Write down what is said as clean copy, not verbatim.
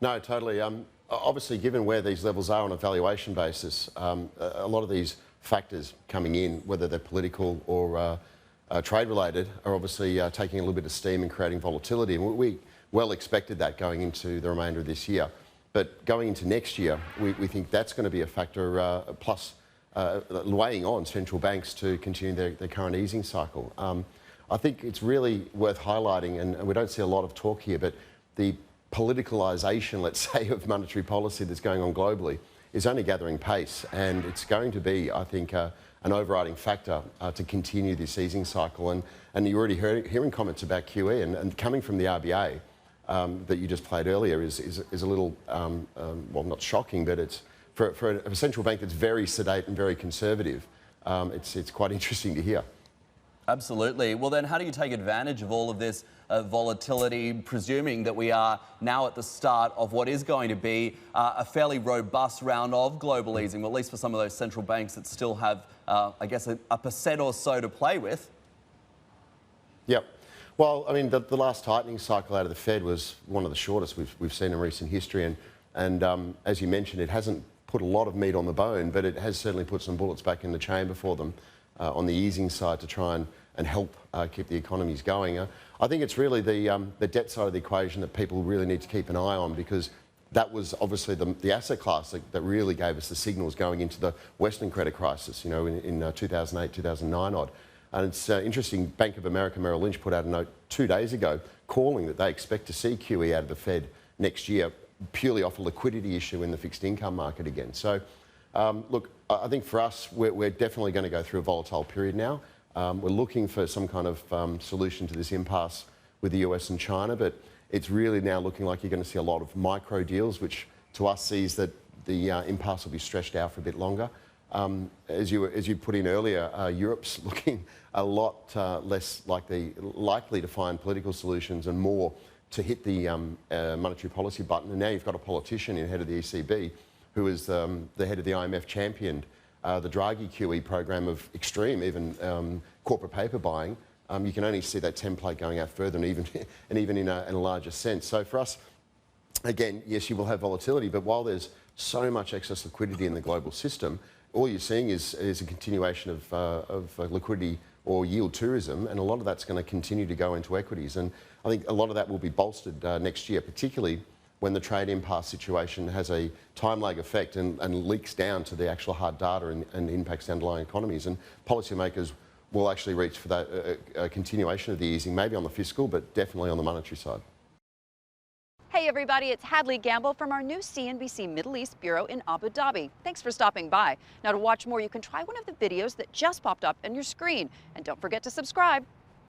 No, totally. Obviously, given where these levels are on a valuation basis, a lot of these factors coming in, whether they're political or trade-related, are obviously taking a little bit of steam and creating volatility. And we well expected that going into the remainder of this year. But going into next year, we think that's going to be a factor, plus weighing on central banks to continue their current easing cycle. I think it's really worth highlighting, and we don't see a lot of talk here, but the politicalisation, let's say, of monetary policy that's going on globally is only gathering pace, and it's going to be, I think, an overriding factor to continue this easing cycle. And you're already hearing comments about QE, and coming from the RBA that you just played earlier is a little, well, not shocking, but it's for a central bank that's very sedate and very conservative. It's quite interesting to hear. Absolutely. Well, then how do you take advantage of all of this volatility, presuming that we are now at the start of what is going to be a fairly robust round of global easing, well, at least for some of those central banks that still have, I guess, a percent or so to play with? Yep. Well, I mean, the last tightening cycle out of the Fed was one of the shortest we've seen in recent history. And as you mentioned, it hasn't put a lot of meat on the bone, but it has certainly put some bullets back in the chamber for them on the easing side to try and help keep the economies going. I think it's really the debt side of the equation that people really need to keep an eye on, because that was obviously the asset class that really gave us the signals going into the Western credit crisis, you know, in 2008, 2009 odd. And it's interesting, Bank of America Merrill Lynch put out a note 2 days ago calling that they expect to see QE out of the Fed next year, purely off a liquidity issue in the fixed income market again. So, look, I think for us, we're definitely going to go through a volatile period now. We're looking for some kind of solution to this impasse with the US and China, but it's really now looking like you're going to see a lot of micro deals, which to us sees that the impasse will be stretched out for a bit longer. As you put in earlier, Europe's looking a lot less likely to find political solutions and more to hit the monetary policy button. And now you've got a politician in head of the ECB who is the head of the IMF championed the Draghi QE program of extreme, even corporate paper buying. You can only see that template going out further, and even in a larger sense. So for us, again, yes, you will have volatility, but while there's so much excess liquidity in the global system, all you're seeing is a continuation of liquidity or yield tourism, and a lot of that's going to continue to go into equities. And I think a lot of that will be bolstered next year, particularly when the trade impasse situation has a time lag effect and leaks down to the actual hard data and impacts the underlying economies. And policymakers will actually reach for that continuation of the easing, maybe on the fiscal, but definitely on the monetary side. Hey everybody, it's Hadley Gamble from our new CNBC Middle East Bureau in Abu Dhabi. Thanks for stopping by. Now to watch more, you can try one of the videos that just popped up on your screen. And don't forget to subscribe.